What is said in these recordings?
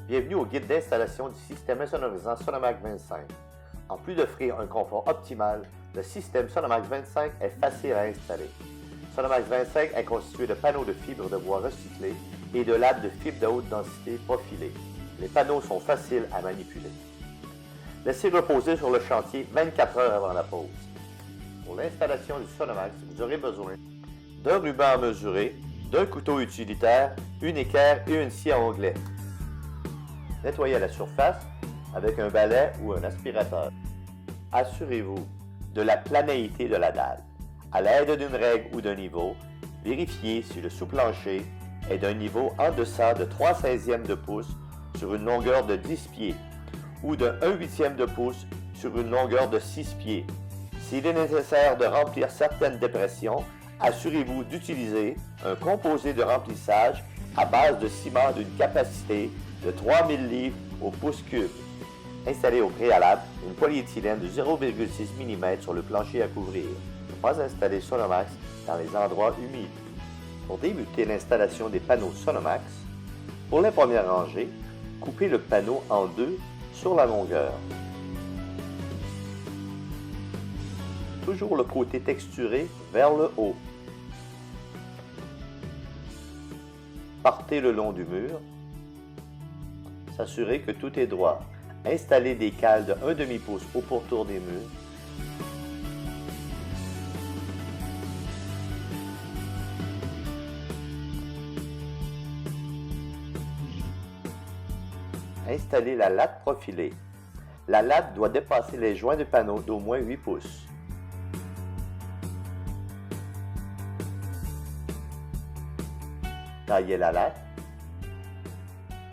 Bienvenue au guide d'installation du système insonorisant Sonomax 25. En plus d'offrir un confort optimal, le système Sonomax 25 est facile à installer. Sonomax 25 est constitué de panneaux de fibres de bois recyclés et de lattes de fibres de haute densité profilées. Les panneaux sont faciles à manipuler. Laissez reposer sur le chantier 24 heures avant la pause. Pour l'installation du Sonomax, vous aurez besoin d'un ruban à mesurer, d'un couteau utilitaire, une équerre et une scie à onglet. Nettoyez la surface avec un balai ou un aspirateur. Assurez-vous de la planéité de la dalle. À l'aide d'une règle ou d'un niveau, vérifiez si le sous-plancher est d'un niveau en deçà de 3/16e de pouce sur une longueur de 10 pieds ou de 1/8e de pouce sur une longueur de 6 pieds. S'il est nécessaire de remplir certaines dépressions, assurez-vous d'utiliser un composé de remplissage à base de ciment d'une capacité de 3000 livres au pouce cube. Installez au préalable une polyéthylène de 0,6 mm sur le plancher à couvrir. Ne pas installer Sonomax dans les endroits humides. Pour débuter l'installation des panneaux Sonomax, pour la première rangée, coupez le panneau en deux sur la longueur. Toujours le côté texturé vers le haut. Partez le long du mur. S'assurer que tout est droit. Installez des cales de 1/2 pouce au pourtour des murs. Installez la latte profilée. La latte doit dépasser les joints du panneau d'au moins 8 pouces. Taillez la latte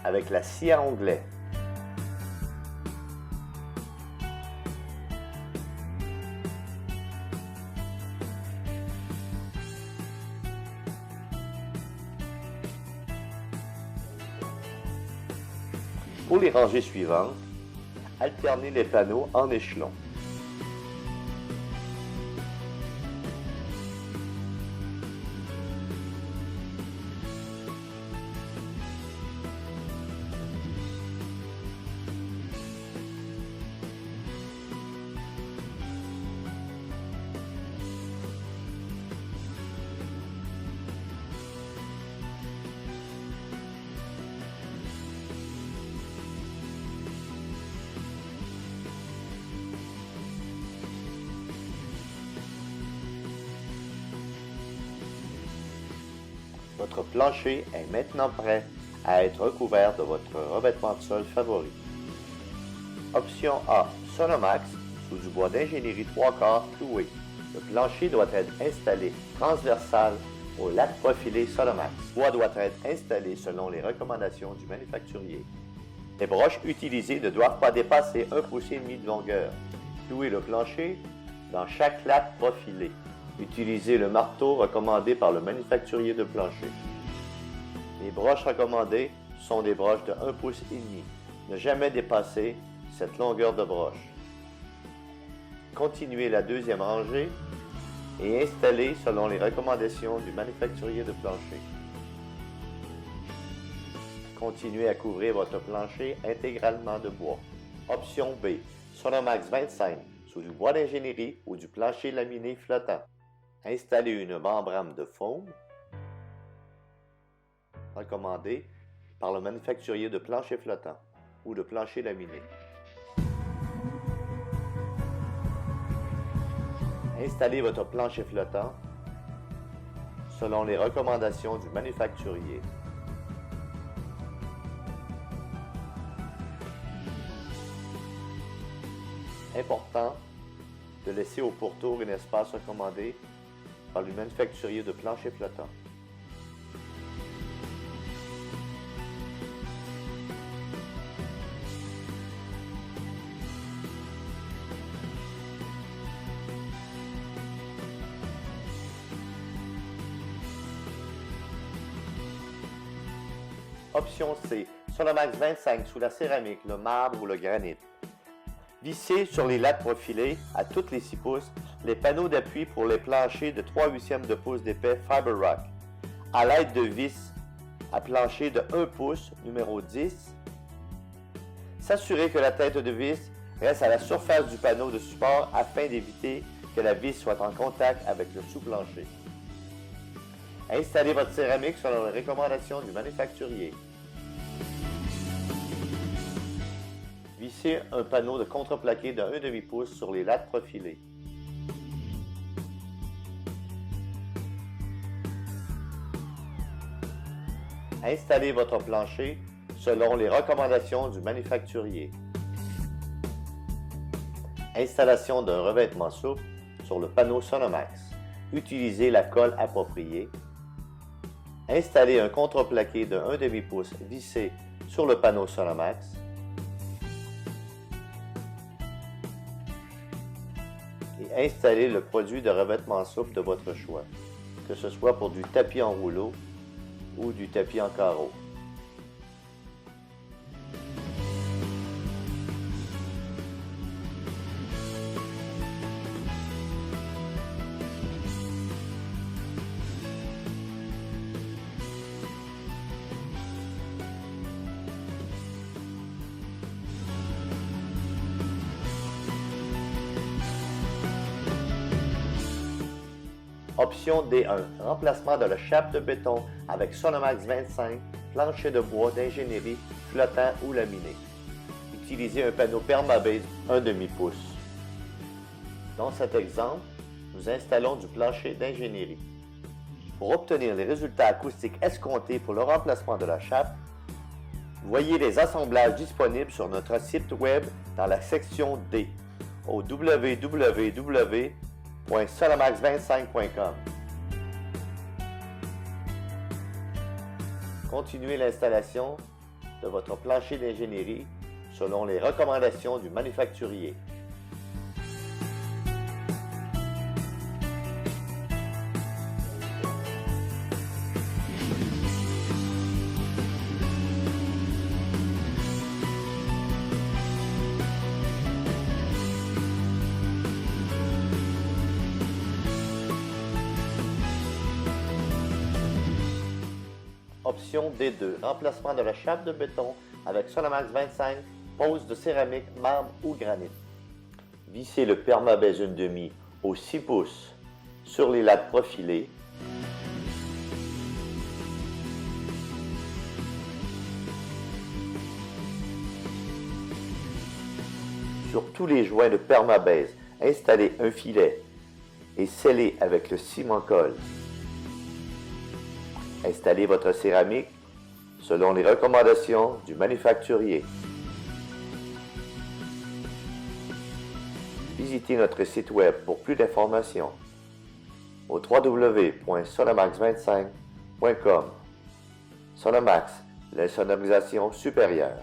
avec la scie à onglet. Pour les rangées suivantes, alternez les panneaux en échelon. Votre plancher est maintenant prêt à être recouvert de votre revêtement de sol favori. Option A, Sonomax, sous du bois d'ingénierie 3/4 cloué. Le plancher doit être installé transversal aux lattes profilées Sonomax. Le bois doit être installé selon les recommandations du manufacturier. Les broches utilisées ne doivent pas dépasser 1,5 pouce de longueur. Clouez le plancher dans chaque latte profilée. Utilisez le marteau recommandé par le manufacturier de plancher. Les broches recommandées sont des broches de 1,5 pouce. Ne jamais dépasser cette longueur de broche. Continuez la deuxième rangée et installez selon les recommandations du manufacturier de plancher. Continuez à couvrir votre plancher intégralement de bois. Option B, Sonomax 25, sous du bois d'ingénierie ou du plancher laminé flottant. Installez une membrane de foam recommandée par le manufacturier de plancher flottant ou de plancher laminé. Installez votre plancher flottant selon les recommandations du manufacturier. Important de laisser au pourtour un espace recommandé par le manufacturier de plancher flottant. Option C, Sonomax 25 sous la céramique, le marbre ou le granit. Vissez sur les lattes profilées à toutes les 6 pouces les panneaux d'appui pour les planchers de 3/8 de pouce d'épais Fiber Rock à l'aide de vis à plancher de 1 pouce numéro 10 S'assurer que la tête de vis reste à la surface du panneau de support afin d'éviter que la vis soit en contact avec le sous-plancher. Installez votre céramique selon les recommandations du manufacturier. Vissez un panneau de contreplaqué de 1/2 pouce sur les lattes profilées. Installez votre plancher selon les recommandations du manufacturier. Installation d'un revêtement souple sur le panneau Sonomax. Utilisez la colle appropriée. Installez un contreplaqué de 1/2 pouce vissé sur le panneau Sonomax. Et installez le produit de revêtement souple de votre choix, que ce soit pour du tapis en rouleau ou du tapis en carreau. Option D1, remplacement de la chape de béton avec Sonomax 25, plancher de bois d'ingénierie flottant ou laminé. Utilisez un panneau Permabase 1/2 pouce. Dans cet exemple, nous installons du plancher d'ingénierie. Pour obtenir les résultats acoustiques escomptés pour le remplacement de la chape, voyez les assemblages disponibles sur notre site web dans la section D au www.sonomax25.com. Continuez l'installation de votre plancher d'ingénierie selon les recommandations du manufacturier. Option D2, remplacement de la chape de béton avec Sonomax 25, pose de céramique, marbre ou granit. Vissez le Permabase 1/2 au 6 pouces sur les lattes profilées. Sur tous les joints de Permabase, installez un filet et scellez avec le ciment colle. Installez votre céramique selon les recommandations du manufacturier. Visitez notre site web pour plus d'informations au www.sonomax25.com. Sonomax, l'insonorisation supérieure.